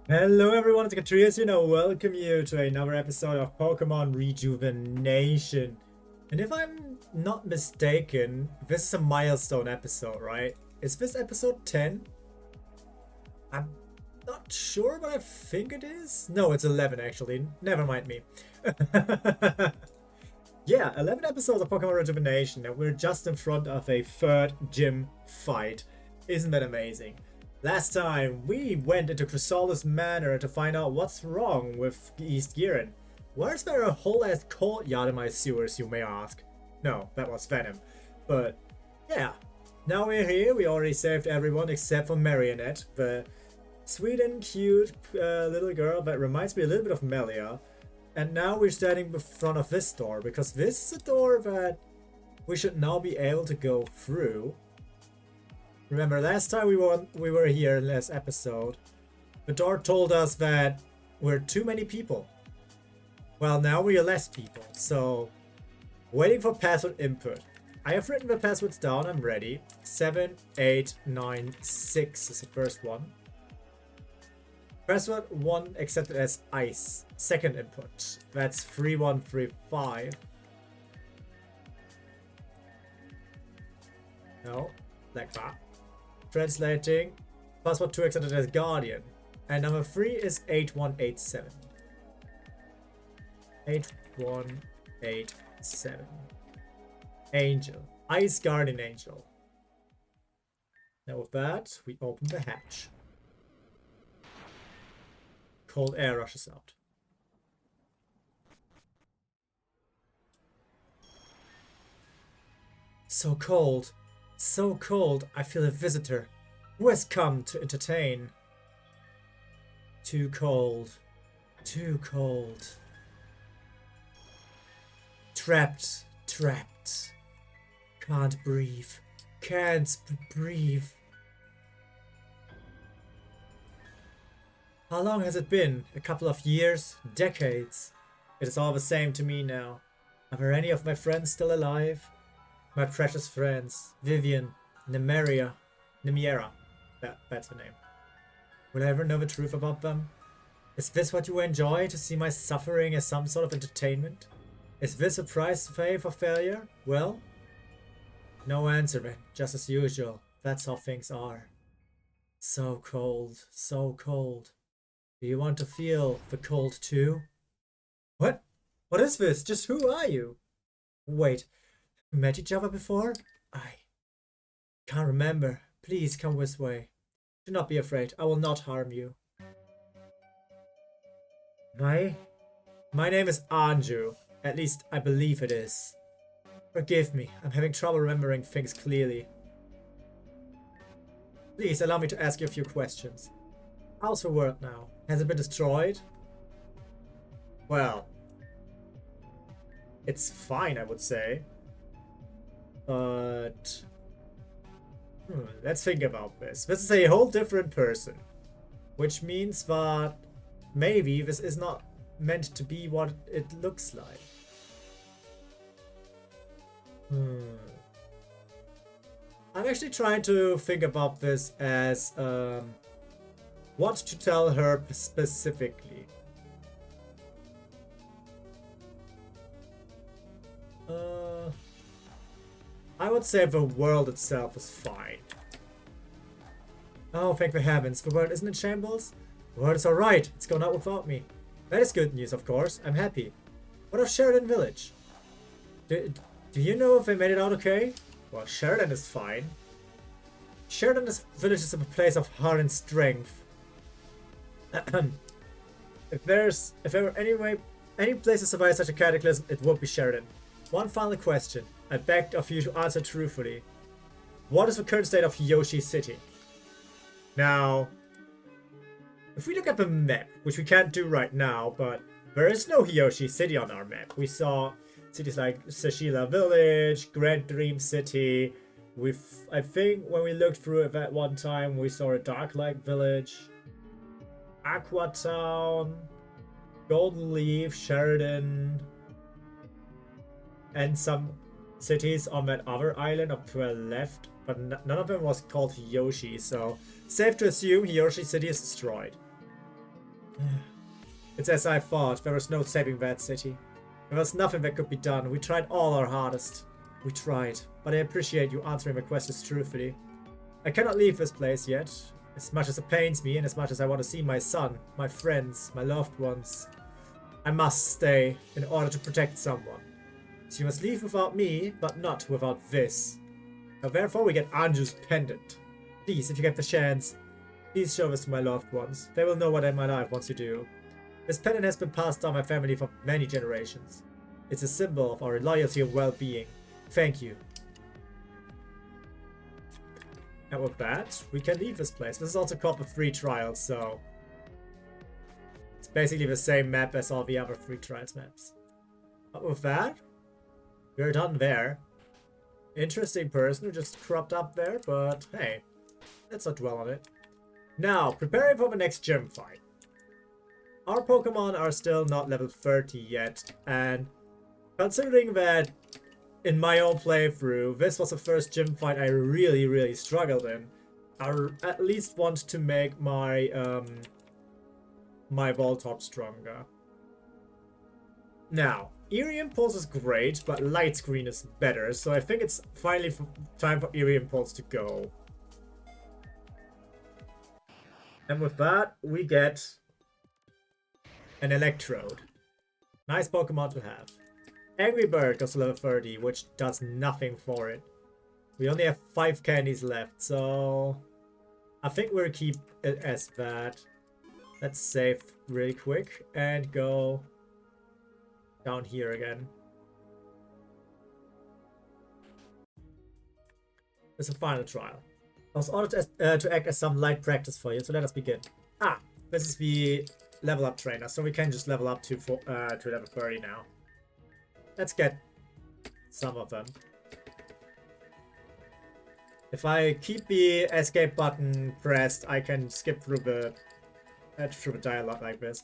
Hello everyone, it's AkaTrios here, and welcome you to another episode of Pokemon Rejuvenation. And if I'm not mistaken, this is a milestone episode, right? Is this episode 10? I'm not sure, but I think it is. No, it's 11 actually. Never mind me. Yeah, 11 episodes of Pokemon Rejuvenation, and we're just in front of a third gym fight. Isn't that amazing? Last time, we went into Chrysalis Manor to find out what's wrong with East Giran. Why is there a whole ass courtyard in my sewers, you may ask? No, that was Venom. But, yeah. Now we're here, we already saved everyone except for Marionette, the sweet and cute little girl that reminds me a little bit of Melia. And now we're standing in front of this door, because this is a door that we should now be able to go through. Remember, last time we were here in last episode, the door told us that we're too many people. Well, now we are less people, so waiting for password input. I have written the passwords down, I'm ready. 7896 is the first one. Password 1 accepted as ice. Second input. That's 3135. No, like that. Translating. Password 2 accepted as guardian. And number 3 is 8187. 8187. Angel. Ice Guardian Angel. Now with that, we open the hatch. Cold air rushes out. So cold, I feel a visitor who has come to entertain. Too cold, too cold. Trapped, trapped. Can't breathe, can't breathe. How long has it been? A couple of years? Decades? It is all the same to me now. Are there any of my friends still alive? My precious friends, Vivian, Nemiera. That's the name. Will I ever know the truth about them? Is this what you enjoy, to see my suffering as some sort of entertainment? Is this a price to pay for failure? Well, no answer then, just as usual. That's how things are. So cold, so cold. Do you want to feel the cold too? What? What is this? Just who are you? Wait, we met each other before? I can't remember. Please come this way. Do not be afraid. I will not harm you. My name is Anju. At least I believe it is. Forgive me. I'm having trouble remembering things clearly. Please allow me to ask you a few questions. How's the world now? Has it been destroyed? Well, it's fine, I would say. But let's think about this. This is a whole different person, which means that maybe this is not meant to be what it looks like. I'm actually trying to think about this as what to tell her specifically. I would say the world itself is fine. Oh, thank the heavens, the world isn't in shambles? The world is alright, it's gone out without me. That is good news, of course, I'm happy. What of Sheridan Village? Do you know if they made it out okay? Well, Sheridan is fine. Sheridan Village is a place of heart and strength. If there were any place to survive such a cataclysm, it would be Sheridan. One final question. I beg of you to answer truthfully. What is the current state of Yoshi City? Now, if we look at the map, which we can't do right now, but there is no Yoshi City on our map. We saw cities like Sashila Village, Grand Dream City. I think when we looked through it that one time, we saw a Dark Light Village, Aqua Town, Golden Leaf, Sheridan, and some cities on that other island up to our left, but none of them was called Yoshi, so safe to assume Yoshi City is destroyed. It's as I thought. There was no saving that city. There was nothing that could be done. We tried all our hardest. We tried. But I appreciate you answering my questions truthfully. I cannot leave this place yet. As much as it pains me and as much as I want to see my son, my friends, my loved ones, I must stay in order to protect someone. So you must leave without me, but not without this. Now therefore we get Anju's pendant. Please, if you get the chance, please show this to my loved ones. They will know what in my life once you do. This pendant has been passed down my family for many generations. It's a symbol of our loyalty and well-being. Thank you. And with that, we can leave this place. This is also called the Free Trials, so it's basically the same map as all the other Free Trials maps. But with that, we're done there. Interesting person who just cropped up there, but hey, let's not dwell on it. Now, preparing for the next gym fight. Our Pokemon are still not level 30 yet, and considering that in my own playthrough, this was the first gym fight I really struggled in, I at least want to make my my Voltorb stronger. Now, Eerie Impulse is great, but Light Screen is better, so I think it's finally time for Eerie Impulse to go. And with that, we get an Electrode. Nice Pokemon to have. Angry Bird goes to level 30, which does nothing for it. We only have 5 candies left, so I think we'll keep it as that. Let's save really quick and go down here again. It's a final trial. I was ordered to act as some light practice for you, so let us begin. Ah, this is the level up trainer, so we can just level up to level 30 now. Let's get some of them. If I keep the escape button pressed, I can skip through the dialogue like this.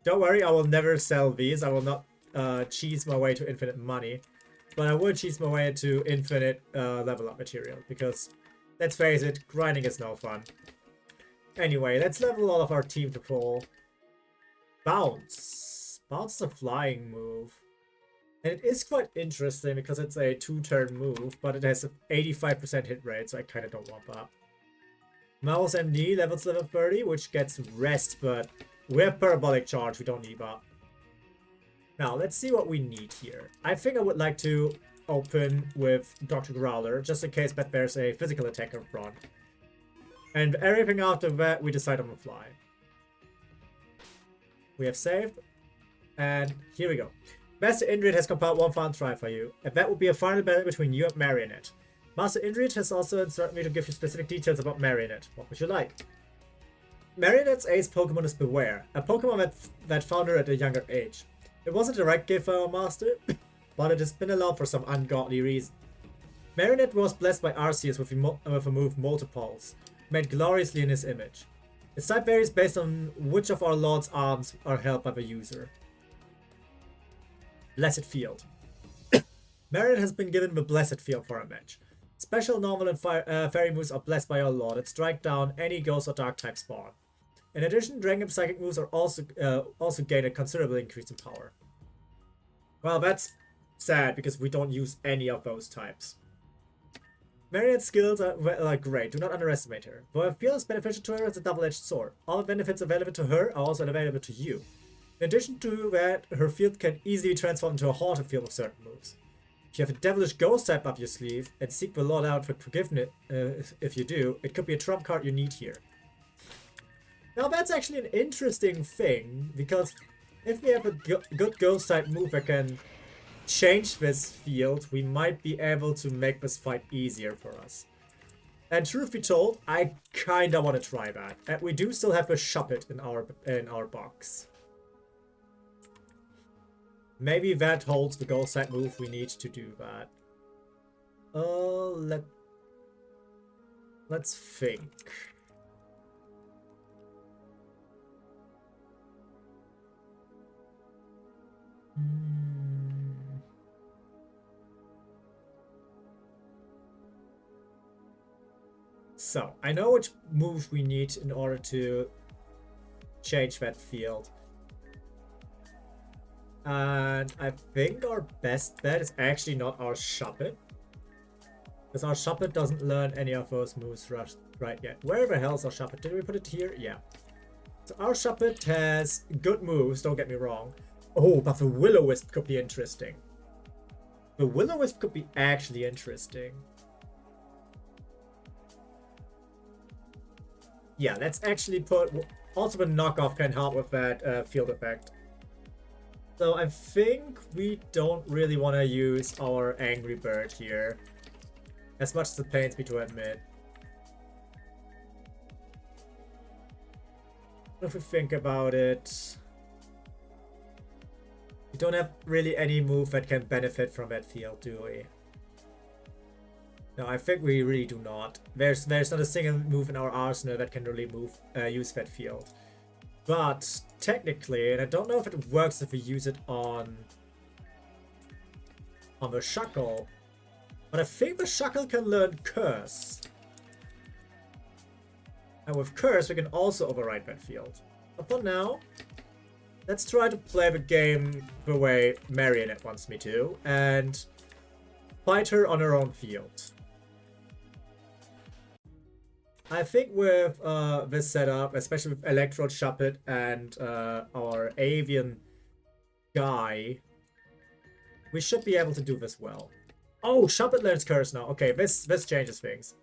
Don't worry, I will never sell these. I will not cheese my way to infinite money, but I would cheese my way to infinite level up material, because let's face it, grinding is no fun. Anyway, let's level all of our team to full. Bounce. Bounce is a flying move. And it is quite interesting because it's a 2-turn move, but it has an 85% hit rate, so I kind of don't want that. Mouse MD levels level 30, which gets rest, but we have Parabolic Charge, we don't need that. Now, let's see what we need here. I think I would like to open with Dr. Growler, just in case that there's a physical attack in front. And everything after that, we decide on the fly. We have saved, and here we go. Master Indrid has compiled one final try for you, and that will be a final battle between you and Marionette. Master Indrid has also instructed me to give you specific details about Marionette. What would you like? Marionette's ace Pokemon is Beware, a Pokemon that found her at a younger age. It wasn't a direct gift for our master, but it has been allowed for some ungodly reason. Marionette was blessed by Arceus with a move Multipulse, made gloriously in his image. Its type varies based on which of our Lord's arms are held by the user. Blessed Field. Marionette has been given the Blessed Field for a match. Special, normal, and fairy moves are blessed by our Lord and strike down any ghost or dark type spawn. In addition, Dragon Psychic moves are also gain a considerable increase in power. Well, that's sad because we don't use any of those types. Marionette's skills are great, do not underestimate her. Though her field is beneficial to her as a double-edged sword, all the benefits available to her are also available to you. In addition to that, her field can easily transform into a haunted field with certain moves. If you have a devilish ghost type up your sleeve, and seek the Lord out for forgiveness if you do, it could be a trump card you need here. Now that's actually an interesting thing, because if we have a good ghost type move that can change this field, we might be able to make this fight easier for us. And truth be told, I kinda want to try that. And we do still have a Shuppet in our box. Maybe that holds the ghost type move we need to do that. Let's think. So, I know which move we need in order to change that field. And I think our best bet is actually not our Shuppet. Because our Shuppet doesn't learn any of those moves right yet. Where the hell is our Shuppet? Did we put it here? Yeah. So our Shuppet has good moves, don't get me wrong. Oh, but the Will-O-Wisp could be interesting. The Will-O-Wisp could be actually interesting. Yeah, let's actually put... Also, the knockoff can help with that field effect. So I think we don't really want to use our Angry Bird here. As much as it pains me to admit. If we think about it... We don't have really any move that can benefit from that field, do we? No, I think we really do not. There's not a single move in our arsenal that can really use that field. But technically, and I don't know if it works if we use it on the Shuckle, but I think the Shuckle can learn Curse. And with Curse, we can also override that field. But for now, let's try to play the game the way Marionette wants me to, and fight her on her own field. I think with this setup, especially with Electrode, Shuppet, and our Avian guy, we should be able to do this well. Oh, Shuppet learns Curse now. Okay, this changes things.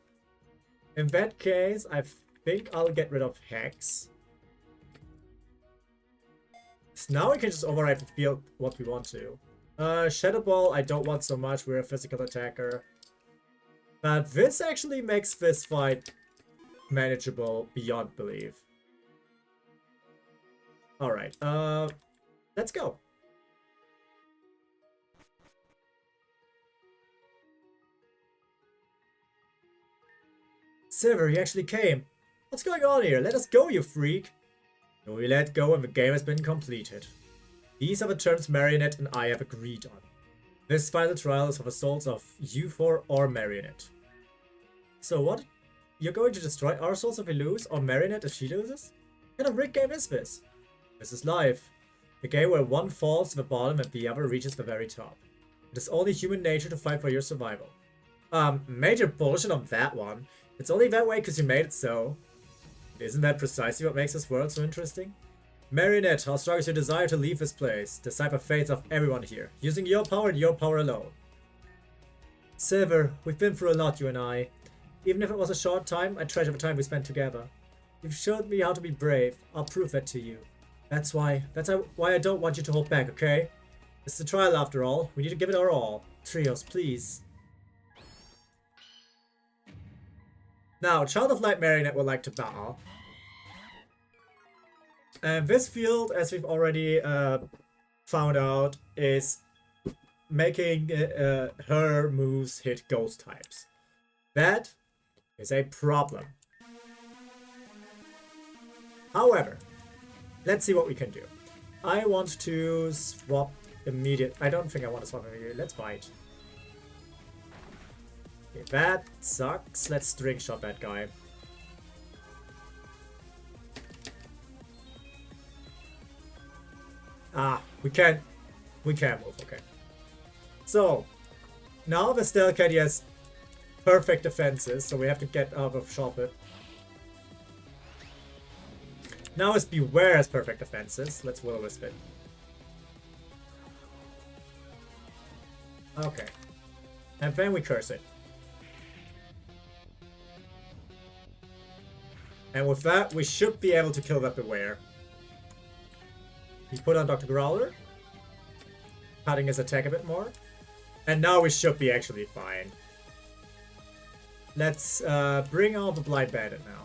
In that case, I think I'll get rid of Hex. So now we can just override the field what we want to. Shadow Ball, I don't want so much. We're a physical attacker. But this actually makes this fight manageable beyond belief. Alright, let's go. Silver, you actually came. What's going on here? Let us go, you freak. No, we let go and the game has been completed. These are the terms Marionette and I have agreed on. This final trial is for the souls of you four or Marionette. So what? You're going to destroy our souls if we lose, or Marionette if she loses? What kind of rigged game is this? This is life. A game where one falls to the bottom and the other reaches the very top. It is only human nature to fight for your survival. Major bullshit on that one. It's only that way because you made it so. Isn't that precisely what makes this world so interesting? Marionette, how strong is your desire to leave this place? Decide the fates of everyone here, using your power and your power alone. Silver, we've been through a lot, you and I. Even if it was a short time, I treasure the time we spent together. You've showed me how to be brave. I'll prove that to you. That's why I don't want you to hold back, okay? It's a trial after all. We need to give it our all. Trios, please. Now, Child of Light Marionette would like to battle. And this field, as we've already found out, is making her moves hit ghost types. That is a problem. However, let's see what we can do. I want to swap immediate. I don't think I want to swap immediately. Let's bite. Okay, that sucks. Let's string shot that guy. Ah, we can't move. Okay. So now the Stelcat has perfect defenses, so we have to get out of Shuppet. Now his Beware has perfect defenses. Let's Will-O-Wisp it. Okay. And then we curse it. And with that, we should be able to kill that Beware. He put on Dr. Growler, cutting his attack a bit more. And now we should be actually fine. Let's bring out the Blind Bandit now.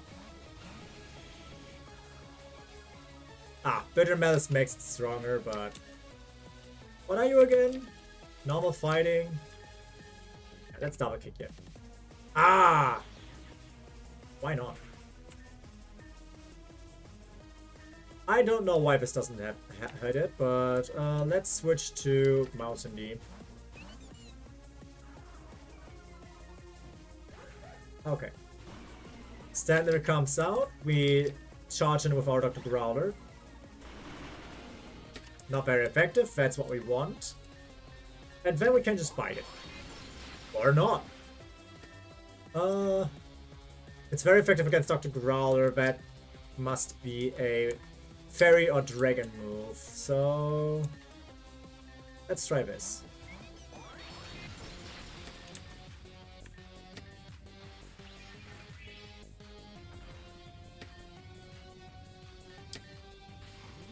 Ah, Bitter Malice makes it stronger, but... What are you again? Normal fighting? Yeah, let's double kick it. Ah! Why not? I don't know why this doesn't have hit it, but let's switch to Mouse and D. Okay. Standard comes out. We charge in with our Dr. Growler. Not very effective, that's what we want. And then we can just bite it. Or not. It's very effective against Dr. Growler. That must be a fairy or dragon move. So let's try this.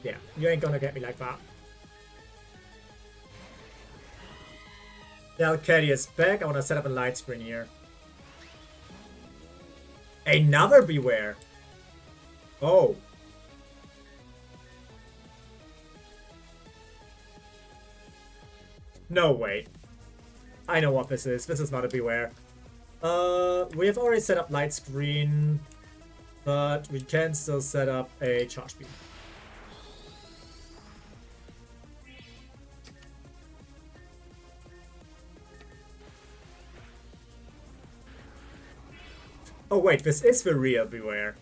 Yeah, you ain't gonna get me like that. The AkaTrios is back. I wanna set up a light screen here. Another Beware! Oh. No, wait. I know what this is. This is not a Beware. We have already set up light screen, but we can still set up a charge beam. Oh wait, this is the real Beware.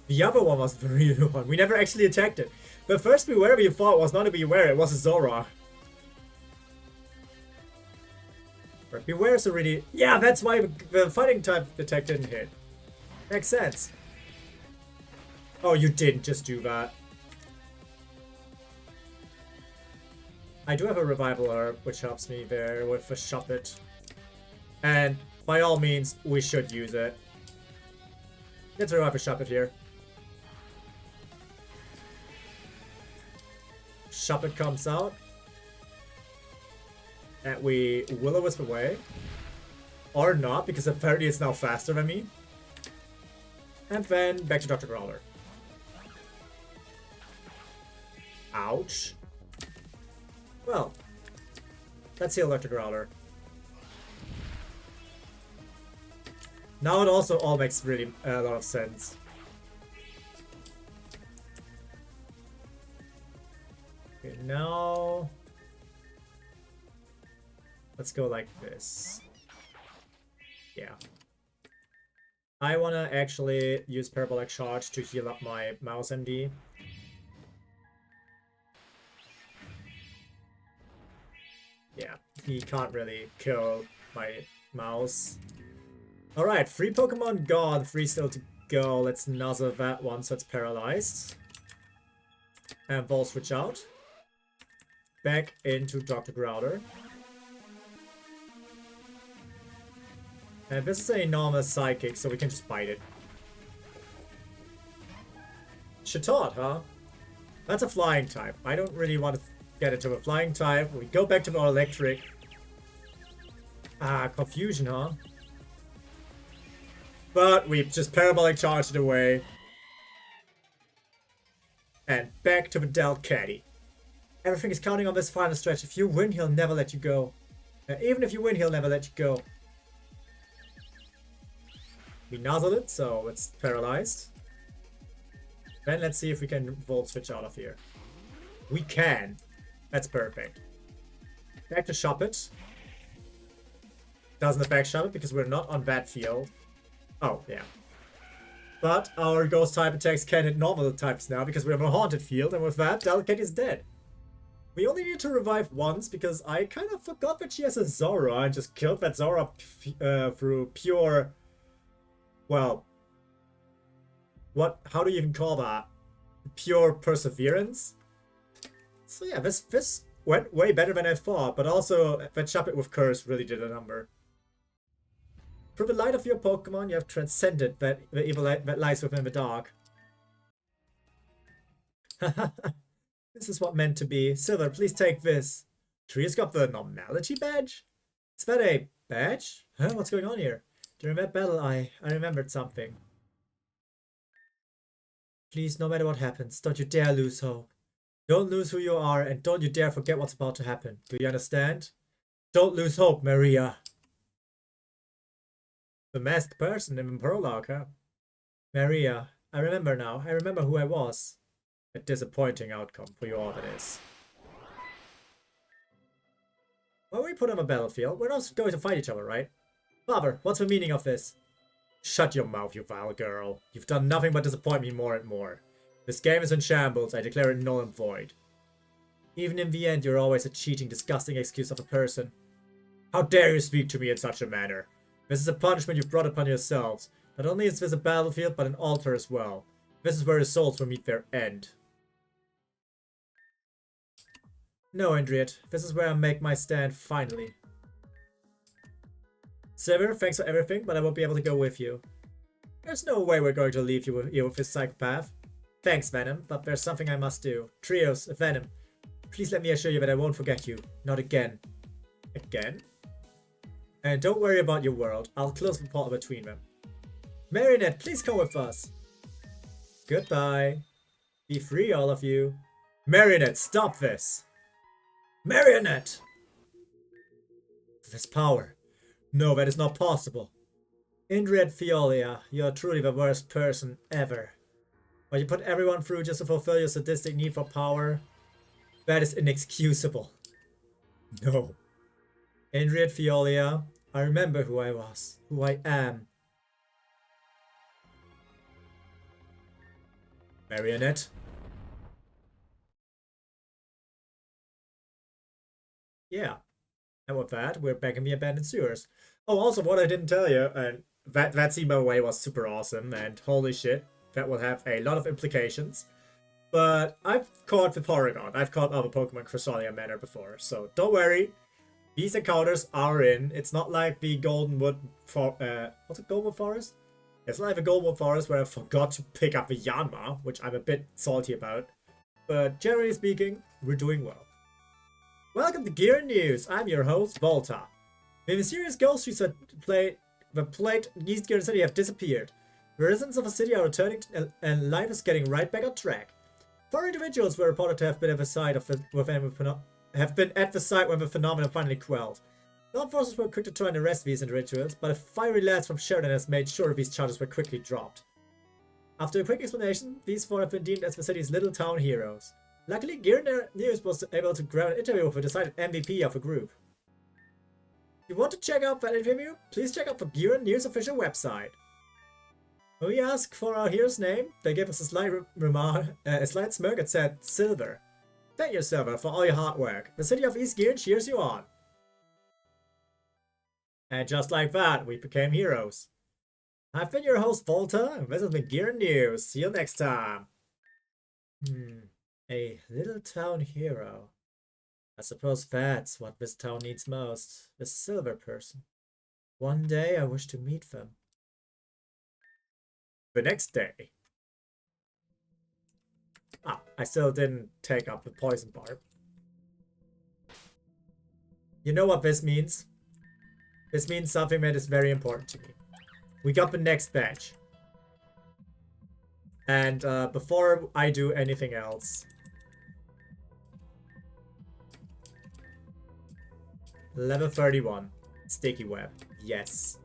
The other one was the real one. We never actually attacked it. The first Beware we fought was not a Beware, it was a Zora. But Beware is already... Yeah, that's why the fighting type attack didn't hit. Makes sense. Oh, you didn't just do that. I do have a Revival Herb, which helps me there with the Shuppet. And by all means, we should use it. Let's revive a Shuppet here. Shuppet comes out. And we Will-O-Wisp away. Or not, because apparently it's now faster than me. And then back to Dr. Growler. Ouch. Well, let's heal Dr. Growler. Now it also all makes really a lot of sense. Okay, now let's go like this. Yeah. I wanna actually use Parabolic Charge to heal up my mouse MD. Yeah, he can't really kill my mouse. Alright, 3 Pokemon gone, 3 still to go. Let's nuzzle that one so it's paralyzed. And Ball switch out. Back into Dr. Growler. And this is an enormous Psychic, so we can just bite it. Chatot, huh? That's a flying type. I don't really want to get into a flying type. We go back to our electric. Ah, Confusion, huh? But we just Parabolic Charged it away. And back to the Delcatty. Everything is counting on this final stretch. If you win, he'll never let you go. Even if you win, he'll never let you go. We nuzzled it, so it's paralyzed. Then let's see if we can Volt Switch out of here. We can. That's perfect. Back to Shuppet. Doesn't affect Shuppet because we're not on that field. Oh, yeah. But our Ghost type attacks can hit normal types now because we have a Haunted field, and with that, Delcatty is dead. We only need to revive once because I kind of forgot that she has a Zora and just killed that Zora through pure... Well... How do you even call that? Pure perseverance? So yeah, this went way better than I thought, but also that Shuppet with Curse really did a number. Through the light of your Pokemon, you have transcended the evil light that lies within the dark. This is what meant to be. Silver, please take this. Tree's got the Normality badge? Is that a badge? Huh? What's going on here? During that battle, I remembered something. Please, no matter what happens, don't you dare lose hope. Don't lose who you are, and don't you dare forget what's about to happen. Do you understand? Don't lose hope, Maria. The masked person in the prologue, huh? Maria, I remember now. I remember who I was. A disappointing outcome for you all, that is. When we put on a battlefield, we're not going to fight each other, right? Father, what's the meaning of this? Shut your mouth, you vile girl. You've done nothing but disappoint me more and more. This game is in shambles. I declare it null and void. Even in the end, you're always a cheating, disgusting excuse of a person. How dare you speak to me in such a manner? This is a punishment you've brought upon yourselves. Not only is this a battlefield, but an altar as well. This is where your souls will meet their end. No, Andriet. This is where I make my stand, finally. Silver, thanks for everything, but I won't be able to go with you. There's no way we're going to leave you with this psychopath. Thanks, Venom, but there's something I must do. Trios, Venom, please let me assure you that I won't forget you. Not again. Again? And don't worry about your world. I'll close the portal between them. Marionette, please come with us. Goodbye. Be free, all of you. Marionette, stop this. Marionette! This power. No, that is not possible. Indrid Fiolia, you are truly the worst person ever. But you put everyone through just to fulfill your sadistic need for power? That is inexcusable. No. Indrid Fiolia, I remember who I was, who I am. Marionette? Yeah. And with that, we're back in the abandoned sewers. Oh, also, what I didn't tell you, and that scene, by the way, was super awesome, and holy shit, that will have a lot of implications. But I've caught the Porygon. I've caught other Pokemon Crystalia Manor before, so don't worry. These encounters are in. It's not like the Goldenwood what's it, Goldenwood Forest? It's not like the Goldenwood Forest where I forgot to pick up the Yanma, which I'm a bit salty about. But generally speaking, we're doing well. Welcome to Gear News. I'm your host, Volta. The mysterious ghost streets that plagued East Gear City have disappeared. The residents of the city are returning and life is getting right back on track. 4 individuals were reported to have been at the site when the phenomenon finally quelled. Law forces were quick to try and arrest these individuals, but a fiery lad from Sheridan has made sure these charges were quickly dropped. After a quick explanation, these 4 have been deemed as the city's little town heroes. Luckily, Gear News was able to grab an interview with a decided MVP of the group. If you want to check out that interview, please check out the Gear News official website. When we asked for our hero's name, they gave us a slight smirk and said, Silver. Thank you, Silver, for all your hard work. The city of East Gear cheers you on. And just like that, we became heroes. I've been your host, Volta, and this has been Gear News. See you next time. A little town hero. I suppose that's what this town needs most. The silver person. One day I wish to meet them. The next day. I still didn't take up the poison barb. You know what this means? This means something that is very important to me. We got the next badge. And before I do anything else, level 31, sticky web. Yes.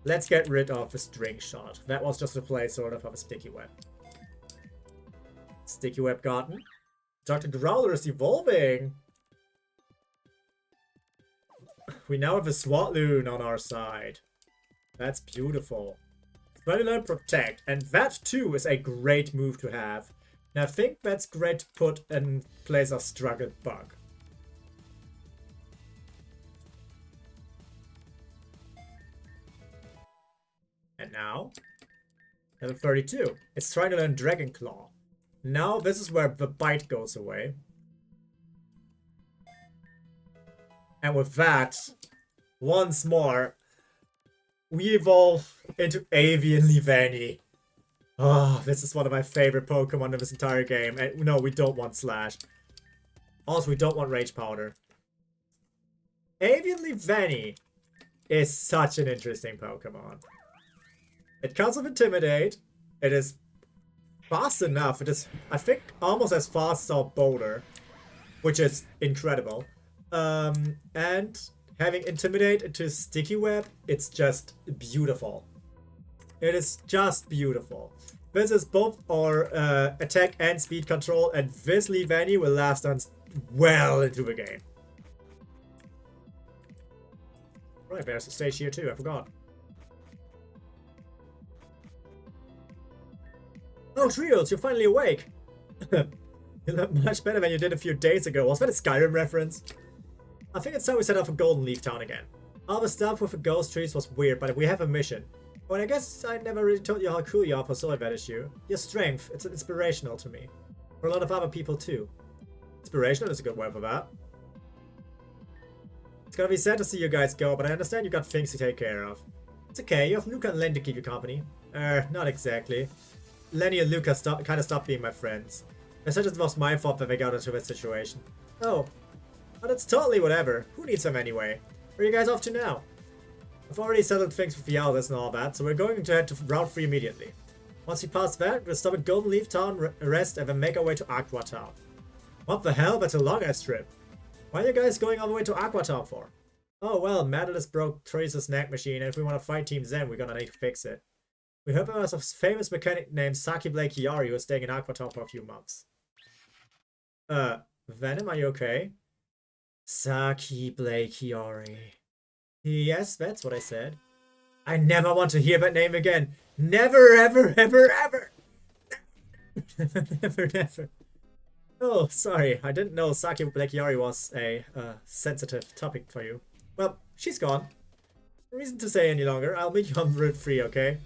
Let's get rid of the string shot. That was just a placeholder of a sticky web. Sticky web gotten. Dr. Growler is evolving. We now have a Swatloon on our side. That's beautiful. Learn Protect, and that too is a great move to have. And I think that's great to put in place of Struggle Bug. And now, level 32. It's trying to learn Dragon Claw. Now this is where the bite goes away. And with that, once more, we evolve into Avian Levani. Oh, this is one of my favorite Pokemon in this entire game. And no, we don't want Slash. Also, we don't want Rage Powder. Avian Levani is such an interesting Pokemon. It comes with Intimidate. It is fast enough. It is, I think, almost as fast as our Boulder, which is incredible. And having Intimidate into Sticky Web, it's just beautiful. It is just beautiful. This is both our attack and speed control, and this Levani will last us well into the game. Right, there's a stage here too, I forgot. Oh, Trios, you're finally awake. You look much better than you did a few days ago. Was that a Skyrim reference? I think it's time we set off for Golden Leaf Town again. All the stuff with the ghost trees was weird, but we have a mission. Well, I guess I never really told you how cool you are for solving that issue. Your strength, it's inspirational to me. For a lot of other people too. Inspirational is a good word for that. It's gonna be sad to see you guys go, but I understand you got things to take care of. It's okay, you have Luca and Len to keep you company. Not exactly. Lenny and Luca kinda stopped being my friends. I said it was my fault that they got into this situation. Oh. But it's totally whatever. Who needs them anyway? Where are you guys off to now? I've already settled things with the Aldous and all that, so we're going to head to Route 3 immediately. Once we pass that, we'll stop at Golden Leaf Town, rest, and then make our way to Aqua Town. What the hell? That's a long-ass trip. Why are you guys going all the way to Aqua Town for? Oh well, Madeline broke Tracer's snack machine, and if we want to fight Team Zen, we're gonna need to fix it. We heard there was a famous mechanic named Saki Blake Hiyari who was staying in Aqua Town for a few months. Venom, are you okay? Saki Blake Hiyari. Yes, that's what I said. I never want to hear that name again. Never, ever, ever, ever. Never, never. Oh, sorry. I didn't know Saki Blake Hiyari was a sensitive topic for you. Well, she's gone. No reason to say any longer. I'll meet you on Route 3, okay?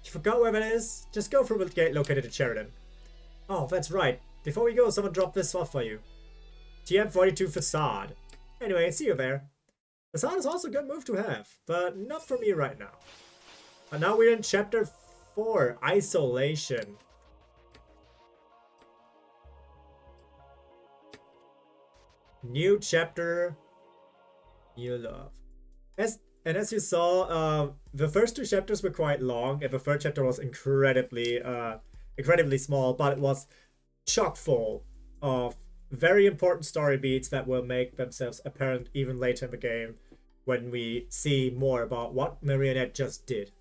You forgot where that is? Just go through the gate located at Sheridan. Oh, that's right. Before we go, someone dropped this off for you. TM42 Facade. Anyway, see you there. Facade is also a good move to have, but not for me right now. And now we're in Chapter 4, Isolation. New chapter, new love. As you saw, the first two chapters were quite long, and the third chapter was incredibly small, but it was chock full of very important story beats that will make themselves apparent even later in the game when we see more about what Marionette just did.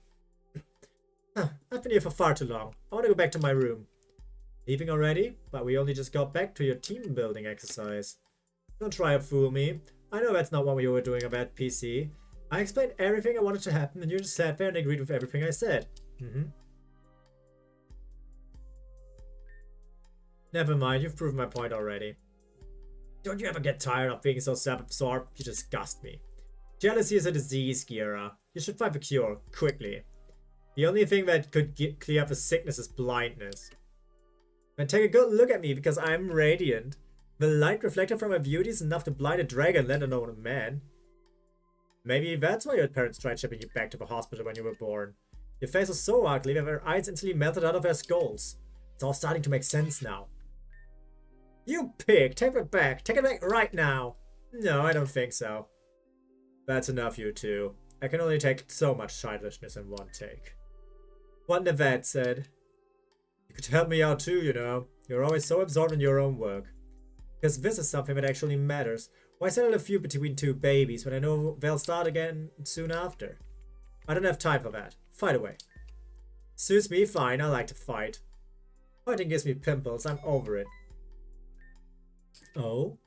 I've been here for far too long. I want to go back to my room. Leaving already? But we only just got back to your team building exercise. Don't try to fool me. I know that's not what we were doing about PC. I explained everything I wanted to happen and you just sat there and agreed with everything I said. Never mind, you've proven my point already. Don't you ever get tired of being so self-absorbed? You disgust me. Jealousy is a disease, Gira. You should find the cure, quickly. The only thing that could clear up the sickness is blindness. And take a good look at me because I'm radiant. The light reflected from my beauty is enough to blind a dragon, let alone a man. Maybe that's why your parents tried shipping you back to the hospital when you were born. Your face was so ugly that their eyes instantly melted out of their skulls. It's all starting to make sense now. You pig! Take it back! Take it back right now! No, I don't think so. That's enough, you two. I can only take so much childishness in one take. What the vet said. You could help me out too, you know. You're always so absorbed in your own work. Because this is something that actually matters. Why settle a feud between two babies when I know they'll start again soon after? I don't have time for that. Fight away. Suits me fine, I like to fight. Fighting gives me pimples, I'm over it. Oh?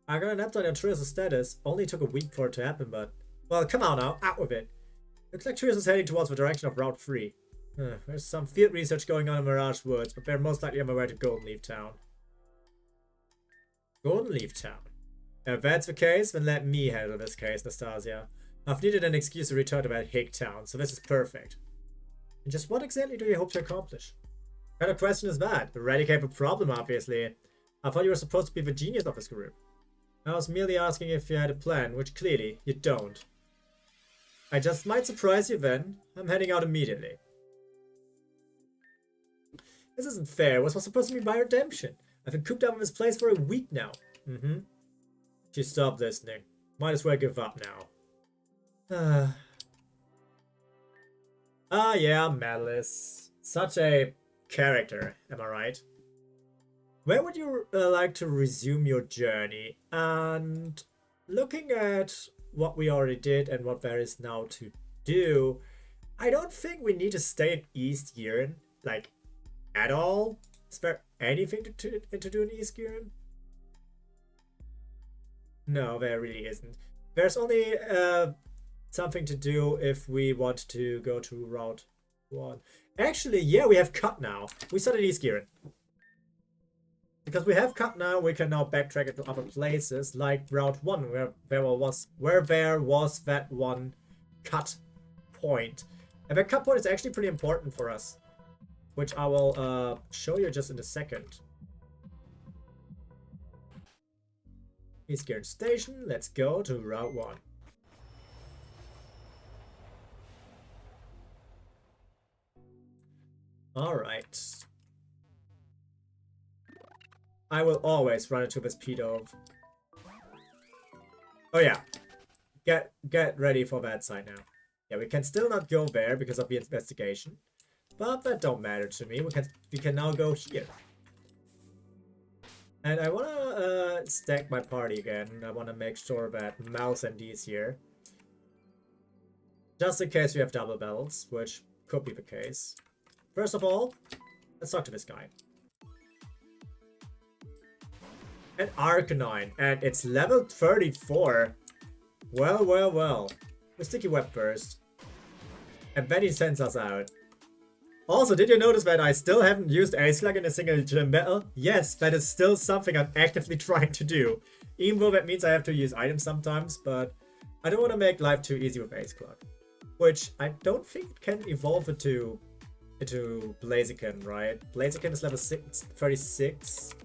I got an update on Trios' status. Only took a week for it to happen, but... Well, come on now, out with it. Looks like Trios is heading towards the direction of Route 3. There's some field research going on in Mirage Woods, but they're most likely on their way to Golden Leaf Town. Golden Leaf Town. If that's the case, then let me handle this case, Nastasia. I've needed an excuse to return to that hick town, so this is perfect. And just what exactly do you hope to accomplish? What kind of question is that? Eradicate the problem, obviously. I thought you were supposed to be the genius of this group. I was merely asking if you had a plan, which clearly you don't. I just might surprise you then. I'm heading out immediately. This isn't fair. This was supposed to be my redemption. I've been cooped up in this place for a week now. She stopped listening. Might as well give up now. Yeah, Malice. Such a character, am I right? Where would you like to resume your journey? And looking at what we already did and what there is now to do, I don't think we need to stay in East Yiren, like, at all. Is there anything to do in East Yiren? No, there really isn't. There's only something to do if we want to go to Route One. Actually, yeah, we have cut now. We started e-skiing. Because we have cut now, we can now backtrack it to other places, like Route 1, where there was that one cut point. And that cut point is actually pretty important for us, which I will show you just in a second. E-skiing station, let's go to Route 1. Alright. I will always run into this pedo. Oh yeah. Get ready for that side now. Yeah, we can still not go there because of the investigation. But that don't matter to me. We can now go here. And I wanna stack my party again. I wanna make sure that Mouse and D is here. Just in case we have double battles, which could be the case. First of all, let's talk to this guy. An Arcanine, and it's level 34. Well, well, well. The Sticky Web Burst. And then he sends us out. Also, did you notice that I still haven't used Ace Slug in a single gym battle? Yes, that is still something I'm actively trying to do. Even though that means I have to use items sometimes, but I don't want to make life too easy with Ace Slug. Which I don't think it can evolve into Blaziken, right? Blaziken is level 36.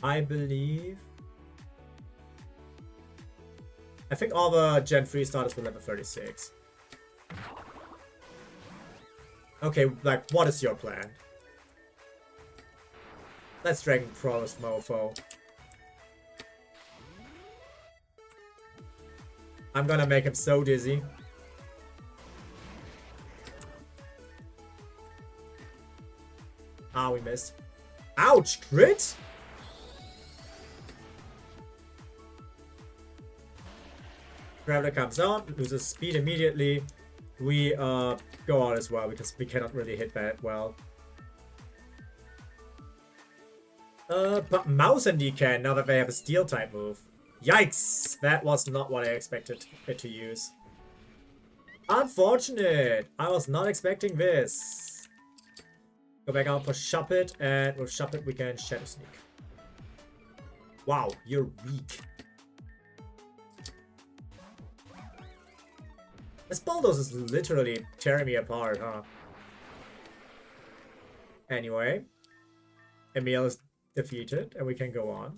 I believe. I think all the Gen 3 starters were level 36. Okay, like, what is your plan? Let's Dragon Crawl this mofo. I'm gonna make him so dizzy. Ah, we missed. Ouch, crit? Graveler comes out, loses speed immediately. We go out as well because we cannot really hit that well. But Mouse and D can now that they have a steel type move. Yikes! That was not what I expected it to use. Unfortunate! I was not expecting this. Go back out for Shuppet, and with Shuppet we can Shadow Sneak. Wow, you're weak. This bulldoze is literally tearing me apart, huh? Anyway, Emil is defeated, and we can go on.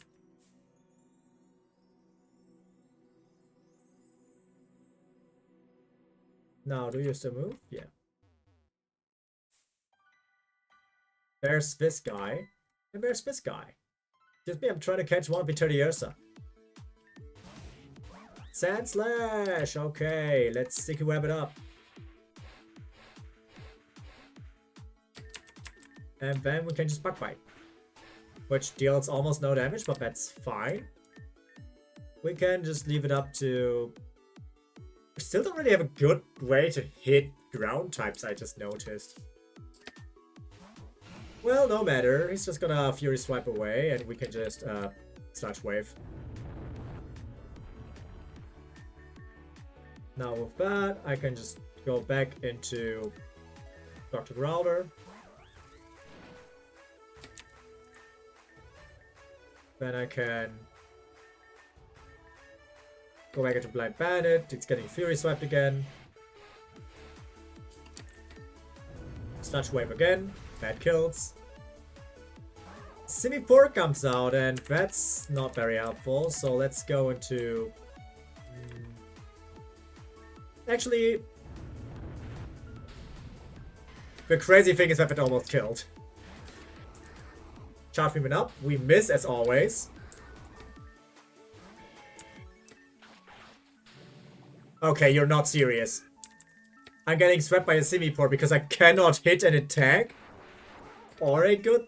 Now, do you still move? Yeah. There's this guy, and there's this guy. Just me, I'm trying to catch one Vittoriosa. Sand Slash! Okay, let's Sticky Web it up. And then we can just Bug Bite. Which deals almost no damage, but that's fine. We can just leave it up to... We still don't really have a good way to hit ground types, I just noticed. Well, no matter. He's just gonna Fury Swipe away, and we can just Sludge Wave. Now with that, I can just go back into Dr. Growler. Then I can go back into Blind Bandit. It's getting Fury Swiped again. Sludge Wave again. That kills. Simipour comes out, and that's not very helpful. So let's go into... Actually, the crazy thing is that it almost killed. Charge Beam up. We miss as always. Okay, you're not serious. I'm getting swept by a Simipour because I cannot hit an attack or a good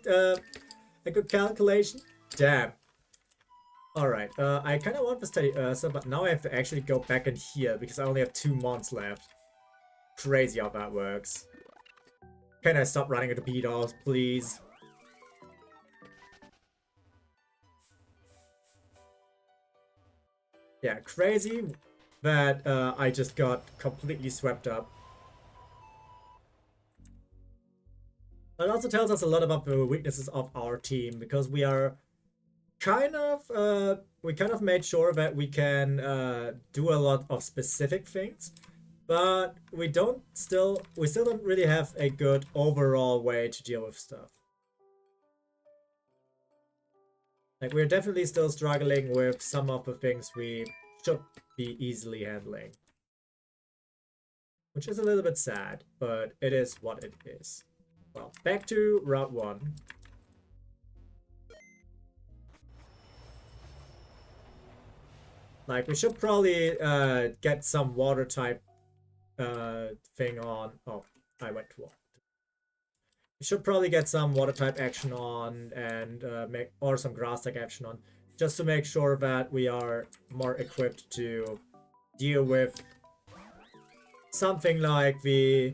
calculation. Damn. Alright, I kind of want the Steady Ursa, but now I have to actually go back and heal because I only have 2 mons left. Crazy how that works. Can I stop running into beat-offs, please? Yeah, crazy that I just got completely swept up. also tells us a lot about the weaknesses of our team, because we are kind of made sure that we can do a lot of specific things, but we still don't really have a good overall way to deal with stuff. Like, we're definitely still struggling with some of the things we should be easily handling. Which is a little bit sad, but it is what it is. Well, back to Route 1. Like, we should probably get some water type thing on. Oh, I went to water. We should probably get some water type action on and or some grass type action on, just to make sure that we are more equipped to deal with something like the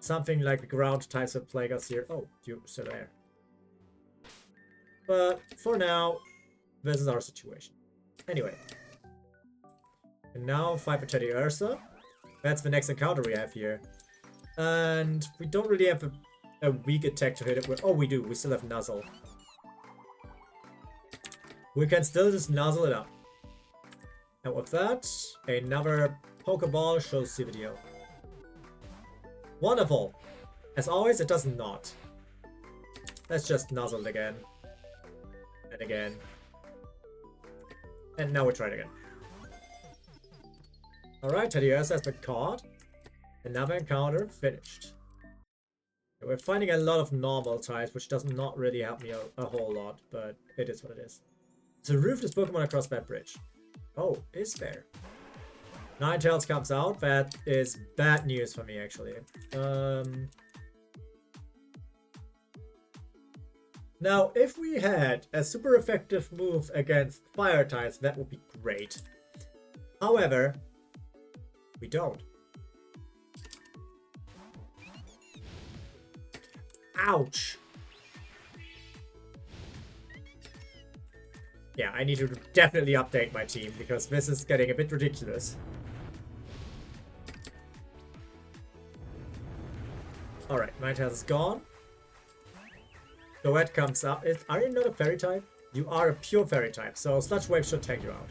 something like the ground types that plague us here. Oh, you're still there. But for now, this is our situation. Anyway. And now fight with Teddy Ursa. That's the next encounter we have here. And we don't really have a weak attack to hit it with. Oh, we do. We still have Nuzzle. We can still just Nuzzle it up. And with that, another Pokeball shows the video. Wonderful. As always, it does not. Let's just Nuzzle it again. And again. And now we try it again. Alright, Teddy Ursa has been caught. Another encounter finished. We're finding a lot of normal types, which does not really help me a whole lot, but it is what it is. So roof this Pokemon across that bridge. Oh, is there? Ninetales comes out. That is bad news for me, actually. Now, if we had a super effective move against fire types, that would be great. However, we don't. Ouch! Yeah, I need to definitely update my team, because this is getting a bit ridiculous. Alright, Ninetales is gone. Doet comes up. Are you not a fairy type? You are a pure fairy type, so Sludge Wave should take you out.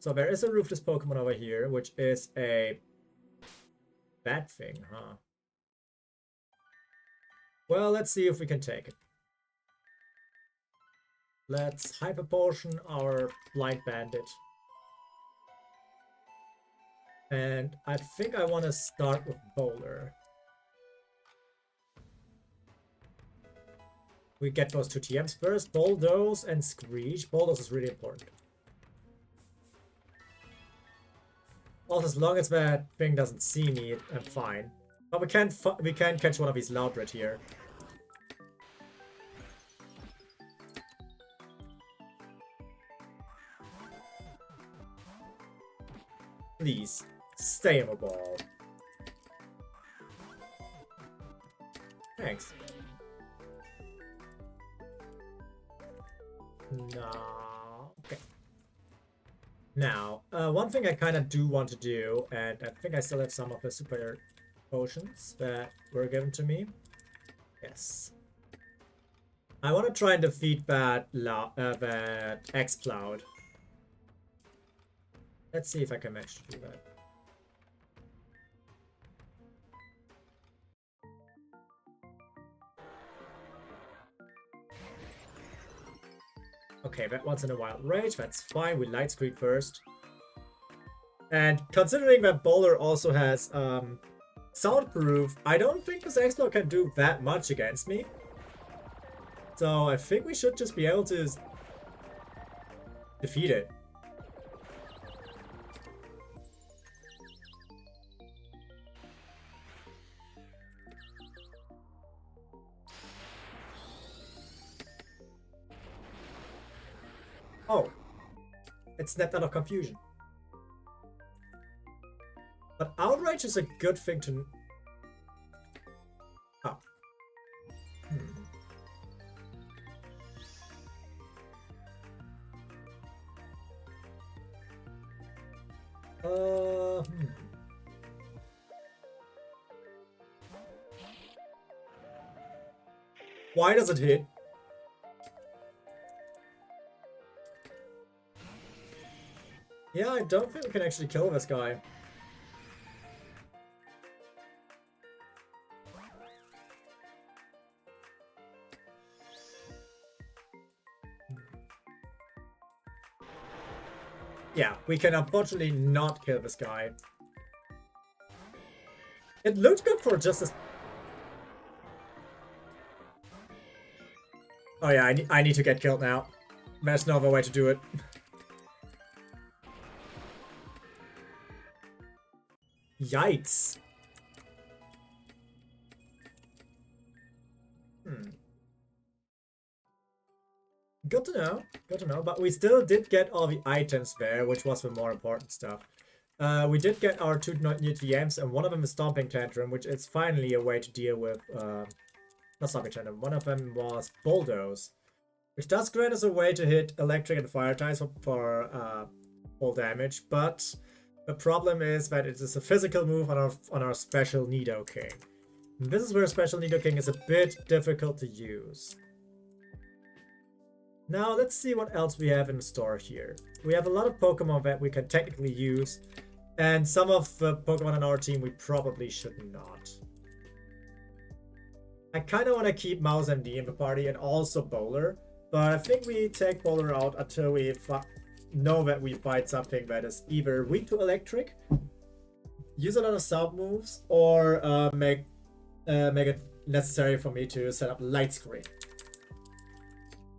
So there is a roofless Pokemon over here, which is a bad thing, huh? Well, let's see if we can take it. Let's Hyper Potion our Blind Bandit. And I think I want to start with Bowler. We get those two TMs first, Bulldoze and Screech. Bulldoze is really important. Also, as long as that thing doesn't see me, I'm fine. But we can catch one of these Loudred here. Please, stay in the ball. Thanks. No. Okay. Now, one thing I kind of do want to do, and I think I still have some of the super potions that were given to me. Yes. I want to try and defeat that X-Cloud. Let's see if I can manage to do that. Okay, that one's in a Wild Rage. That's fine. We Light Screen first. And considering that Bowler also has Soundproof, I don't think this X-Cloud can do that much against me. So I think we should just be able to defeat it. Oh, it snapped out of confusion. But Outrage is a good thing to... Oh. Hmm. Why does it hit? Yeah, I don't think we can actually kill this guy. Yeah, we can unfortunately not kill this guy. It looked good for just a... Oh yeah, I need to get killed now. There's no other way to do it. Yikes. Good to know. Good to know. But we still did get all the items there, which was the more important stuff. We did get our two new TMs, and one of them is Stomping Tantrum, which is finally a way to deal with... not Stomping Tantrum. One of them was Bulldoze, which does grant us a way to hit electric and fire types for full damage, but the problem is that it is a physical move on our special Nidoking. And this is where special Nidoking is a bit difficult to use. Now let's see what else we have in store here. We have a lot of Pokemon that we can technically use, and some of the Pokemon on our team we probably should not. I kind of want to keep Mouse MD in the party and also Bowler, but I think we take Bowler out until we know that we fight something that is either weak to electric, use a lot of sound moves, or make it necessary for me to set up Light Screen.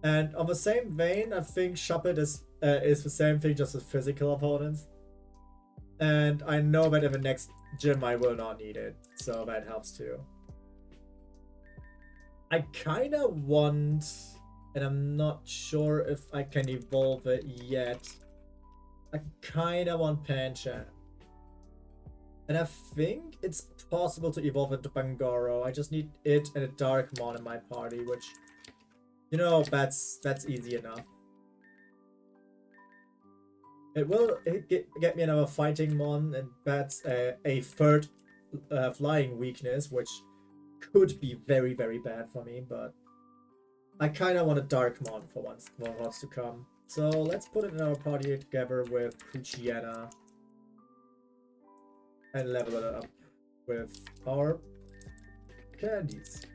And on the same vein, I think Shuppet is the same thing, just with physical opponents. And I know that in the next gym I will not need it, so that helps too. I kind of want, and I'm not sure if I can evolve it yet, I kind of want Pancham. And I think it's possible to evolve into Pangoro. I just need it and a Darkmon in my party, which... You know, that's easy enough. It will get me another fighting mon, and that's a third flying weakness, which could be very, very bad for me, but I kind of want a Darkmon for what's to come. So let's put it in our party together with Puchiana and level it up with our candies.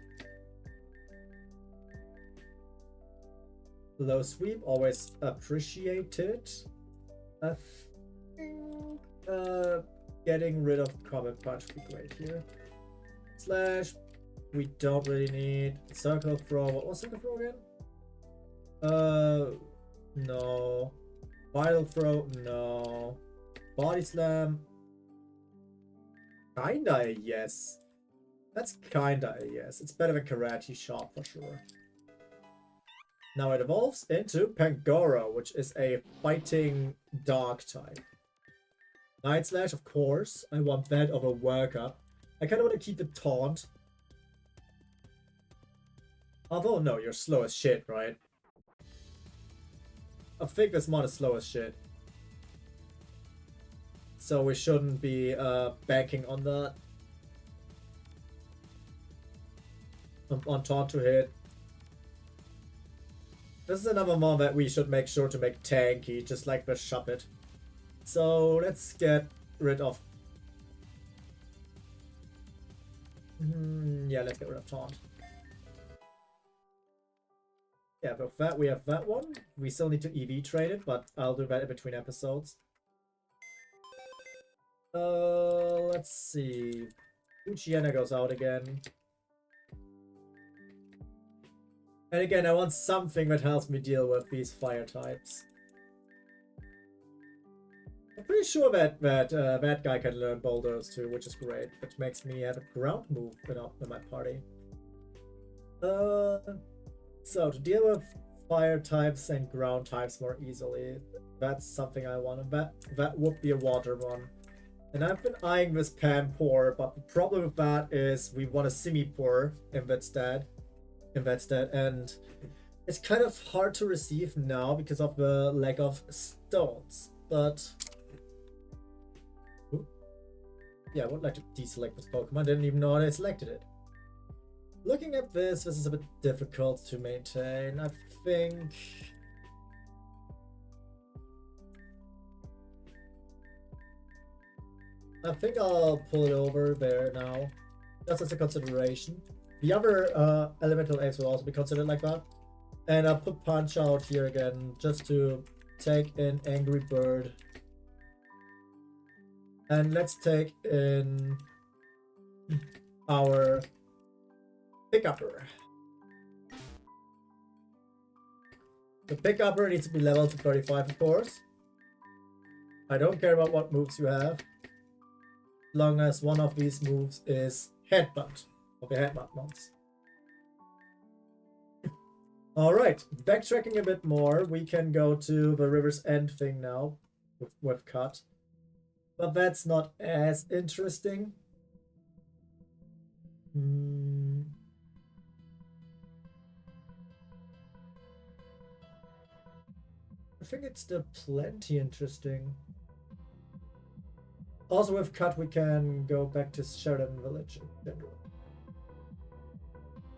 Low sweep, always appreciated. I think getting rid of Comet Punch would be great here. Slash, we don't really need. Circle Throw, what was Circle Throw again? No. Vital Throw, no. Body Slam, kinda a yes. That's kinda a yes. It's better than Karate Chop for sure. Now it evolves into Pangoro, which is a fighting dog type. Night Slash, of course. I want that over Workup. I kind of want to keep the Taunt. Although, no, you're slow as shit, right? I think this mod is slow as shit. So we shouldn't be banking on that. On Taunt to hit. This is another mod that we should make sure to make tanky, just like the Shuppet. So let's get rid of... yeah, let's get rid of Taunt. Yeah, with that we have that one. We still need to EV trade it, but I'll do that in between episodes. Let's see. Puchiana goes out again. And again, I want something that helps me deal with these fire types. I'm pretty sure that that guy can learn Bulldoze too, which is great. Which makes me have a ground move in my party. So to deal with fire types and ground types more easily, that's something I want. That would be a water one. And I've been eyeing this Panpour, but the problem with that is we want a Simipour in that stead. And it's kind of hard to receive now because of the lack of stones, but Yeah, I would like to deselect this Pokemon. Didn't even know I selected it. Looking at this is a bit difficult to maintain. I think... I'll pull it over there now. Just as a consideration. The other elemental eggs will also be considered like that. And I'll put Punch Out here again, just to take in Angry Bird. And let's take in our Pick-Upper. The Pick-Upper needs to be leveled to 35, of course. I don't care about what moves you have, as long as one of these moves is Headbutt. Okay, Headbutt moves. Alright, backtracking a bit more, we can go to the River's End thing now with Cut. But that's not as interesting. I think it's still plenty interesting. Also with Cut we can go back to Sheridan Village in general.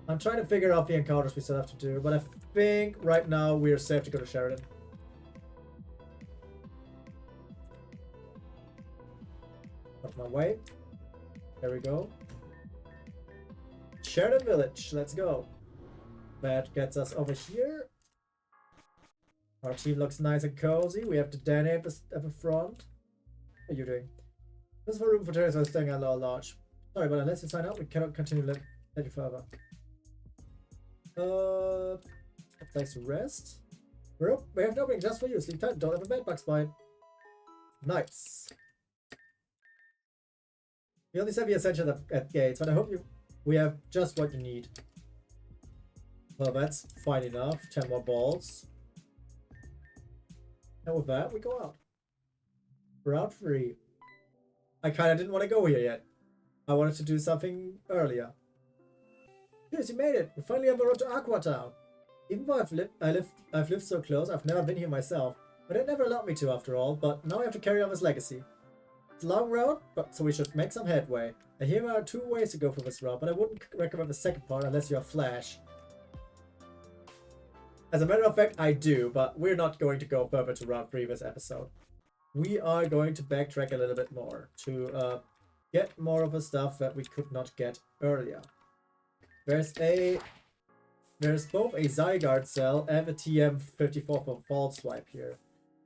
I'm trying to figure out the encounters we still have to do, but I think right now we're safe to go to Sheridan. Off my way. There we go. Sheridan Village, let's go. That gets us over here. Our team looks nice and cozy. We have the Danny at the front. What are you doing? This is for room for terrace. I was staying at large. Sorry, but unless you sign up, we cannot continue let you further. A place to rest. We have nobody just for you. Sleep tight. Don't have a bed bug spine. Nice. We only have the essential at gates, but I hope we have just what you need. Well, that's fine enough. 10 more balls. And with that, we go out. Route 3. I kinda didn't want to go here yet. I wanted to do something earlier. Yes, you made it. We're finally on the road to Aqua Town. Even though I've lived so close, I've never been here myself. But it never allowed me to after all, but now I have to carry on this legacy. It's a long road, so we should make some headway. And here are 2 ways to go for this route, but I wouldn't recommend the second part unless you have Flash. As a matter of fact, I do, but we're not going to go further to Route 3 this episode. We are going to backtrack a little bit more to get more of the stuff that we could not get earlier. There's both a Zygarde cell and a TM54 for Fall Swipe here.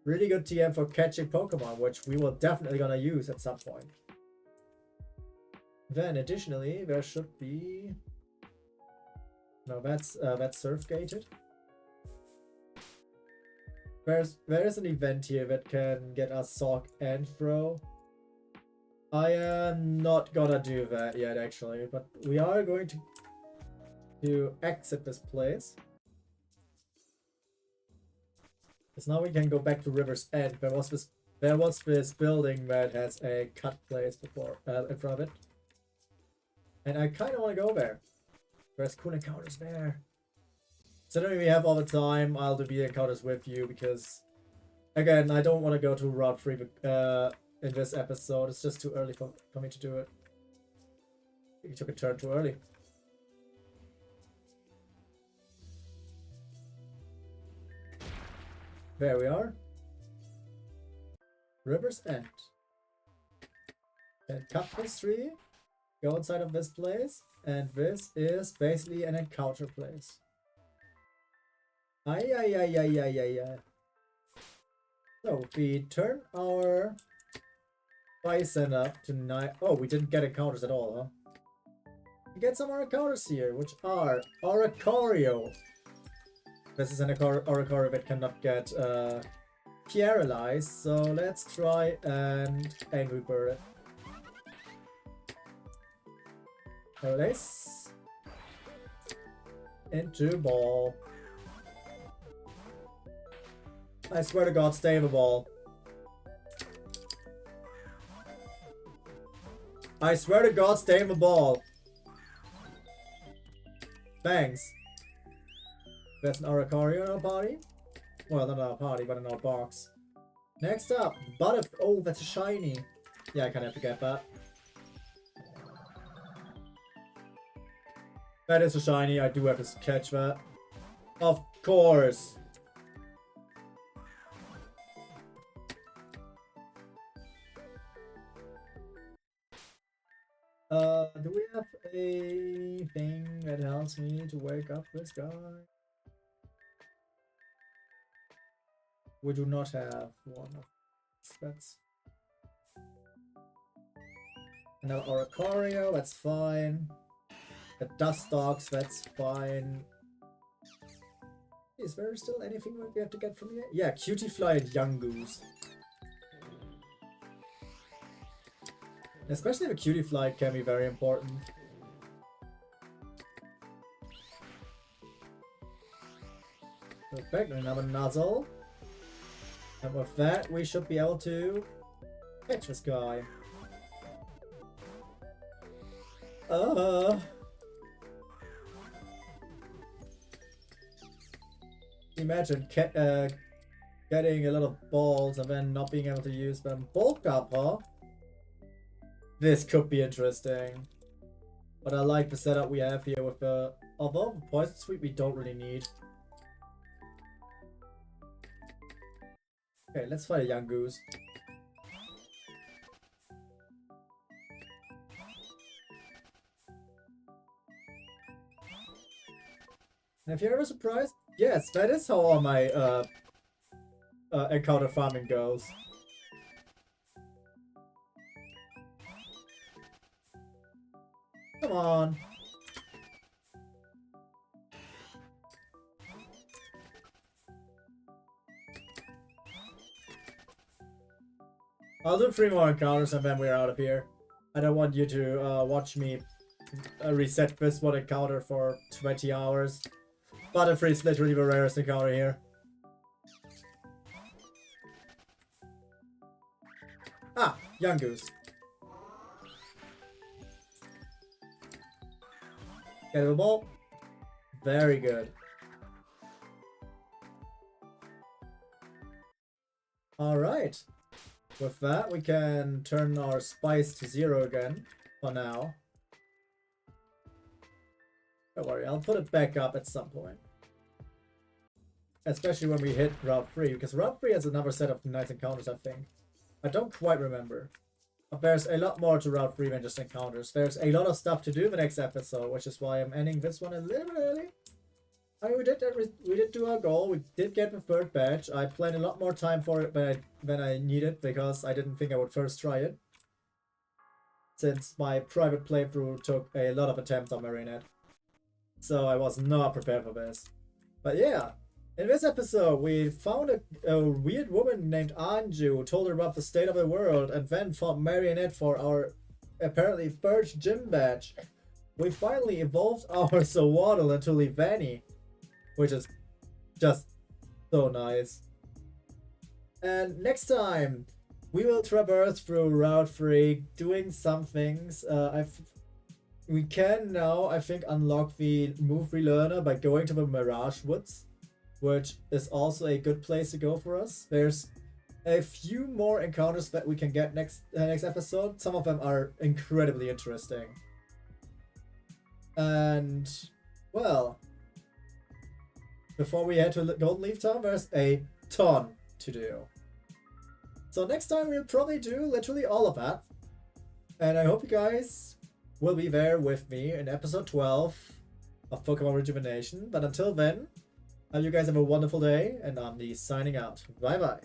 Really good TM for catching Pokemon, which we will definitely gonna use at some point. Then additionally, there should be... No, that's surf gated. There is an event here that can get us Sock and Throw. I am not gonna do that yet, actually, but we are going to exit this place. Because now we can go back to River's End. There was this building that has a cut place before in front of it, and I kind of want to go there. There's cool encounters there. Considering we have all the time, I'll do the encounters with you because, again, I don't want to go to Route 3 in this episode. It's just too early for me to do it. We took a turn too early. There we are. River's End. And cut this tree, go inside of this place, and this is basically an encounter place. Ay. So we turn our bison up to 9. Oh, we didn't get encounters at all, huh? We get some more encounters here, which are Oracario. This is an Oracario that cannot get paralyzed, so let's try and Angry Bird it. Release into ball. I swear to God, stay in the ball. I swear to God, stay in the ball. Thanks. That's an Oracario in our party. Well, not in our party, but in our box. Next up, oh, that's a shiny. Yeah, I kind of have to get that. That is a shiny. I do have to catch that. Of course. Do we have a thing that helps me to wake up this guy? We do not have one of that's another Oracario, that's fine. The Dust Dogs, that's fine. Is there still anything we have to get from here? Yeah, Cutie Fly and Young Goose. Especially the Cutie Fly can be very important. Perfect, another Nuzzle. And with that, we should be able to catch this guy. Imagine getting a lot of balls and then not being able to use them. Bulk up, huh? This could be interesting. But I like the setup we have here with the... Although Poison Sweep we don't really need. Okay, let's fight a Young Goose. And if you're ever surprised, yes, that is how all my encounter farming goes. Come on. I'll do 3 more encounters and then we're out of here. I don't want you to watch me reset this one encounter for 20 hours. Butterfree is literally the rarest encounter here. Ah, Young Goose. Get the ball. Very good. Alright. With that, we can turn our spice to 0 again, for now. Don't worry, I'll put it back up at some point. Especially when we hit Route 3, because Route 3 has another set of nice encounters, I think. I don't quite remember. But there's a lot more to Route 3 than just encounters. There's a lot of stuff to do in the next episode, which is why I'm ending this one a little early. I mean, we did do our goal. We did get the 3rd badge. I planned a lot more time for it than I needed because I didn't think I would first try it. Since my private playthrough took a lot of attempts on Marinette. So I was not prepared for this. But yeah, in this episode we found a weird woman named Anju, told her about the state of the world, and then fought Marinette for our apparently 3rd gym badge. We finally evolved our Sawaddle into Livani, which is just so nice. And next time, we will traverse through Route 3, doing some things. We can now, I think, unlock the move relearner by going to the Mirage Woods, which is also a good place to go for us. There's a few more encounters that we can get next episode. Some of them are incredibly interesting. And, well, before we head to Golden Leaf Town, there's a ton to do. So next time we'll probably do literally all of that. And I hope you guys will be there with me in episode 12 of Pokemon Rejuvenation. But until then, you guys have a wonderful day, and I'm signing out. Bye bye.